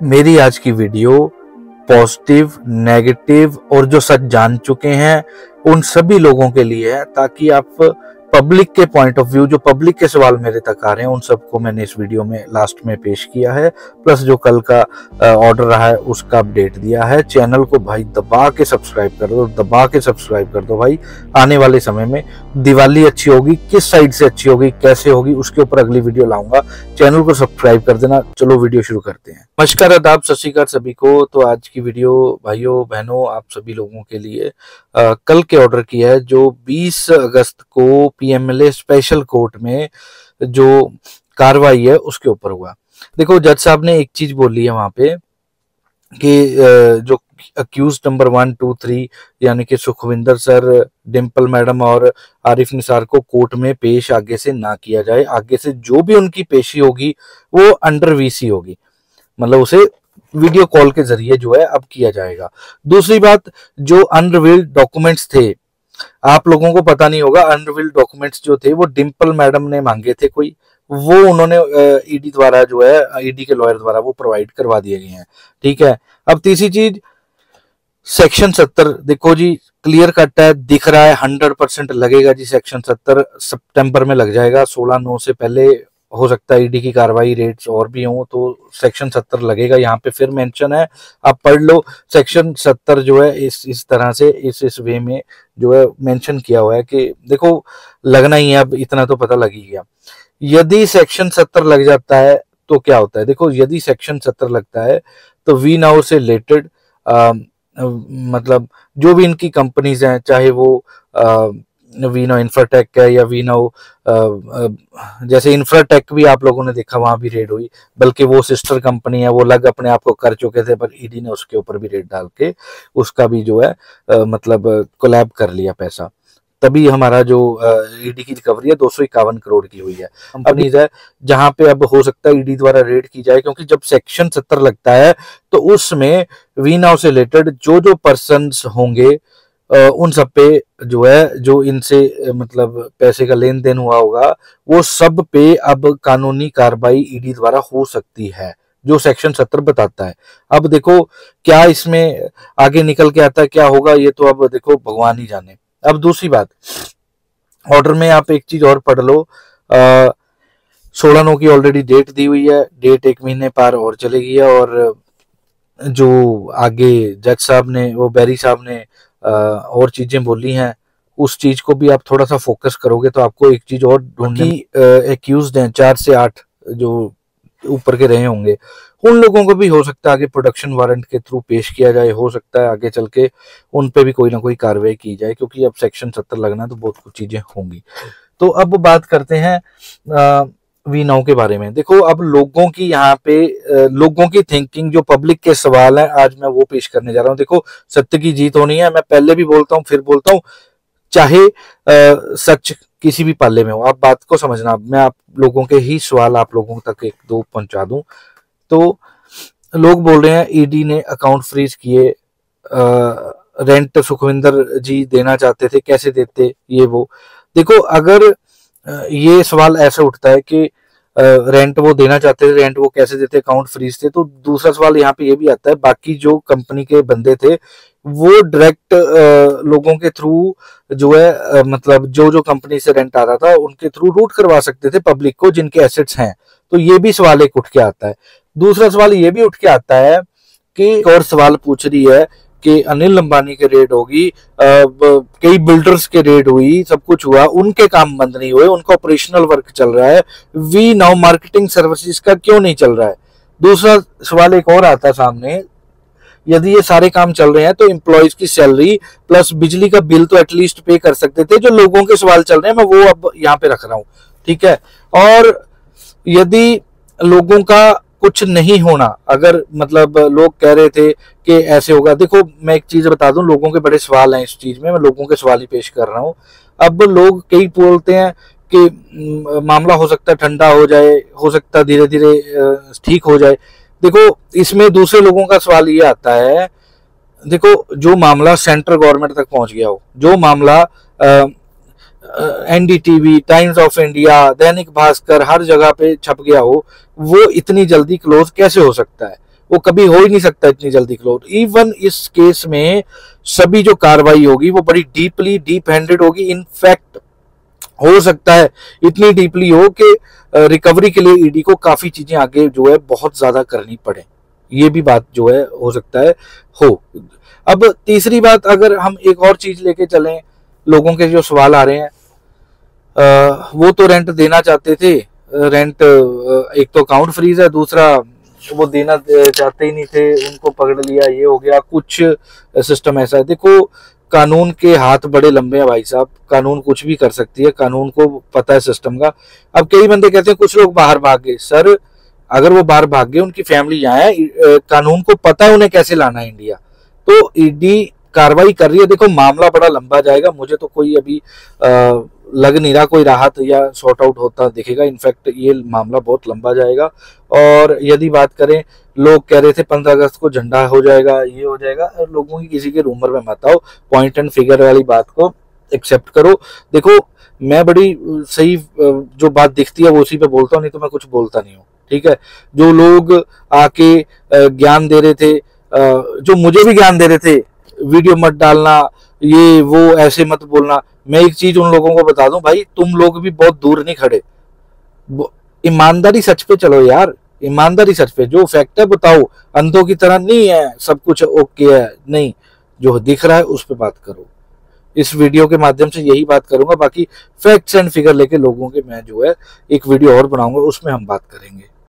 मेरी आज की वीडियो पॉजिटिव, नेगेटिव और जो सच जान चुके हैं उन सभी लोगों के लिए है, ताकि आप पब्लिक के पॉइंट ऑफ व्यू, जो पब्लिक के सवाल मेरे तक आ रहे हैं, उन सबको मैंने इस वीडियो में लास्ट में पेश किया है। प्लस जो कल का ऑर्डर रहा है उसका अपडेट दिया है। चैनल को भाई दबा के सब्सक्राइब कर दो, दबा के सब्सक्राइब कर दो भाई। आने वाले समय में दिवाली अच्छी होगी, किस साइड से अच्छी होगी, कैसे होगी, उसके ऊपर अगली वीडियो लाऊंगा। चैनल को सब्सक्राइब कर देना। चलो वीडियो शुरू करते हैं। नमस्कार, आदाब, सत श्री अकाल सभी को। तो आज की वीडियो भाइयों बहनों आप सभी लोगों के लिए कल के ऑर्डर की है, जो 20 अगस्त को पीएमएलए स्पेशल कोर्ट में जो कार्रवाई है उसके ऊपर हुआ। देखो, जज साहब ने एक चीज बोली है वहां पे कि जो अक्यूज नंबर 1, 2, 3 यानी कि सुखविंदर सर, डिम्पल मैडम और आरिफ निसार को कोर्ट में पेश आगे से ना किया जाए। आगे से जो भी उनकी पेशी होगी वो अंडर वीसी होगी, मतलब उसे वीडियो कॉल के जरिए जो है अब किया जाएगा। दूसरी बात, जो अनरिवील्ड डॉक्यूमेंट्स थे, आप लोगों को पता नहीं होगा, अनरिवील्ड डॉक्यूमेंट्स जो थे वो डिम्पल मैडम ने मांगे थे कोई, वो उन्होंने ईडी द्वारा जो है, ईडी के लॉयर द्वारा वो प्रोवाइड करवा दिए गए हैं। ठीक है। अब तीसरी चीज, सेक्शन 70 देखो जी, क्लियर कट है, दिख रहा है, 100% लगेगा जी। सेक्शन 70 सितंबर में लग जाएगा, 16/9 से पहले हो सकता है ईडी की कार्रवाई रेट्स और भी हों, तो सेक्शन 70 लगेगा। यहाँ पे फिर मेंशन है, आप पढ़ लो। सेक्शन 70 जो है इस तरह से इस वे में जो है मेंशन किया हुआ है कि देखो लगना ही है, अब इतना तो पता लग ही गया। यदि सेक्शन 70 लग जाता है तो क्या होता है, देखो यदि सेक्शन 70 लगता है तो वी नाउ से रिलेटेड मतलब जो भी इनकी कंपनीज हैं, चाहे वो वी नाउ इंफ्राटेक है या वी नाउ जैसे इंफ्राटेक भी आप लोगों ने देखा, वहां भी रेड हुई, बल्कि वो सिस्टर कंपनी है, वो अलग अपने आप को कर चुके थे, पर ईडी ने उसके ऊपर भी रेड डाल के उसका भी जो है मतलब कोलैब कर लिया पैसा। तभी हमारा जो ईडी की रिकवरी है 251 करोड़ की हुई है। कंपनीज है जहां पे अब हो सकता है ईडी द्वारा रेड की जाए, क्योंकि जब सेक्शन 70 लगता है तो उसमें वी नाउ से रिलेटेड जो जो पर्सन्स होंगे उन सब पे जो है, जो इनसे मतलब पैसे का लेन देन हुआ होगा, वो सब पे अब कानूनी कार्रवाई ईडी द्वारा हो सकती है, जो सेक्शन 70 बताता है। अब देखो क्या इसमें आगे निकल के आता है, क्या होगा, ये तो अब देखो भगवान ही जाने। अब दूसरी बात, ऑर्डर में आप एक चीज और पढ़ लो, 16/9 की ऑलरेडी डेट दी हुई है, डेट 1 महीने पार और चलेगी। और जो आगे जज साहब ने, वो बैरी साहब ने और चीजें बोली हैं, उस चीज को भी आप थोड़ा सा फोकस करोगे तो आपको एक चीज और ढूंढनी, एक्यूज्ड हैं 4 से 8 जो ऊपर के रहे होंगे, उन लोगों को भी हो सकता है आगे प्रोडक्शन वारंट के थ्रू पेश किया जाए, हो सकता है आगे चल के उन पे भी कोई ना कोई कार्रवाई की जाए, क्योंकि अब सेक्शन 70 लगना है तो बहुत कुछ चीजें होंगी। तो अब बात करते हैं वी नाउ के बारे में। देखो, अब लोगों की यहाँ पे लोगों की थिंकिंग, जो पब्लिक के सवाल है, आज मैं वो पेश करने जा रहा हूँ। देखो, सत्य की जीत होनी है, मैं पहले भी बोलता हूँ फिर बोलता हूँ, चाहे सच किसी भी पाले में हो, आप बात को समझना। मैं आप लोगों के ही सवाल आप लोगों तक एक दो पहुंचा दूं। तो लोग बोल रहे हैं ईडी ने अकाउंट फ्रीज किए, रेंट सुखविंदर जी देना चाहते थे, कैसे देते, ये वो। देखो, अगर ये सवाल ऐसे उठता है कि रेंट वो देना चाहते थे, रेंट वो कैसे देते, अकाउंट फ्रीज थे, तो दूसरा सवाल यहाँ पे ये भी आता है, बाकी जो कंपनी के बंदे थे वो डायरेक्ट लोगों के थ्रू जो है मतलब जो जो कंपनी से रेंट आ रहा था उनके थ्रू रूट करवा सकते थे पब्लिक को, जिनके एसेट्स हैं। तो ये भी सवाल एक उठ के आता है। दूसरा सवाल ये भी उठ के आता है कि, और सवाल पूछ रही है कि अनिल अंबानी के रेड होगी, कई बिल्डर्स के रेड हुई, सब कुछ हुआ, उनके काम बंद नहीं हुए, उनका ऑपरेशनल वर्क चल रहा है, वी नाउ मार्केटिंग सर्विसेज का क्यों नहीं चल रहा है। दूसरा सवाल एक और आता है सामने, यदि ये सारे काम चल रहे हैं तो एम्प्लॉयज की सैलरी प्लस बिजली का बिल तो एटलीस्ट पे कर सकते थे। जो लोगों के सवाल चल रहे हैं मैं वो अब यहाँ पे रख रहा हूँ, ठीक है। और यदि लोगों का कुछ नहीं होना, अगर मतलब लोग कह रहे थे कि ऐसे होगा, देखो मैं एक चीज बता दूं, लोगों के बड़े सवाल हैं इस चीज में, मैं लोगों के सवाल ही पेश कर रहा हूँ। अब लोग कई बोलते हैं कि मामला हो सकता है ठंडा हो जाए, हो सकता है धीरे धीरे ठीक हो जाए। देखो, इसमें दूसरे लोगों का सवाल ये आता है, देखो जो मामला सेंट्रल गवर्नमेंट तक पहुंच गया हो, जो मामला NDTV, times of India, Dainik Bhaskar, हर जगह पे छप गया हो, वो इतनी जल्दी क्लोज कैसे हो सकता है। वो कभी हो ही नहीं सकता इतनी जल्दी क्लोज। इवन इस केस में सभी जो कार्रवाई होगी वो बड़ी डीप हैंडेड होगी। इनफैक्ट हो सकता है इतनी डीपली हो कि रिकवरी के लिए ईडी को काफी चीजें आगे जो है बहुत ज्यादा करनी पड़े। ये भी बात जो है हो सकता है हो। अब तीसरी बात, अगर हम एक और चीज लेके चलें, लोगों के जो सवाल आ रहे हैं, वो तो रेंट देना चाहते थे, रेंट एक तो अकाउंट फ्रीज है, दूसरा वो देना चाहते ही नहीं थे, उनको पकड़ लिया, ये हो गया। कुछ सिस्टम ऐसा है, देखो कानून के हाथ बड़े लंबे हैं भाई साहब, कानून कुछ भी कर सकती है, कानून को पता है सिस्टम का। अब कई बंदे कहते हैं कुछ लोग बाहर भाग गए, सर अगर वो बाहर भाग गए, उनकी फैमिली यहाँ है, कानून को पता है उन्हें कैसे लाना है इंडिया, तो ईडी कार्रवाई कर रही है। देखो मामला बड़ा लंबा जाएगा, मुझे तो कोई अभी लग नहीं रहा कोई राहत या सॉर्ट आउट होता दिखेगा। इनफैक्ट ये मामला बहुत लंबा जाएगा। और यदि बात करें, लोग कह रहे थे 15 अगस्त को झंडा हो जाएगा, ये हो जाएगा, और लोगों की किसी के रूमर में मत आओ, पॉइंट एंड फिगर वाली बात को एक्सेप्ट करो। देखो मैं बड़ी सही जो बात दिखती है वो उसी पे बोलता हूँ, नहीं तो मैं कुछ बोलता नहीं हूँ, ठीक है। जो लोग आके ज्ञान दे रहे थे, जो मुझे भी ज्ञान दे रहे थे, वीडियो मत डालना, ये वो ऐसे मत बोलना, मैं एक चीज उन लोगों को बता दूं, भाई तुम लोग भी बहुत दूर नहीं खड़े, ईमानदारी सच पे चलो यार, ईमानदारी सच पे, जो फैक्ट है बताओ, अंधों की तरह नहीं है सब कुछ ओके है, नहीं, जो दिख रहा है उस पर बात करो। इस वीडियो के माध्यम से यही बात करूंगा, बाकी फैक्ट्स एंड फिगर लेके लोगों के मैं जो है एक वीडियो और बनाऊंगा, उसमें हम बात करेंगे।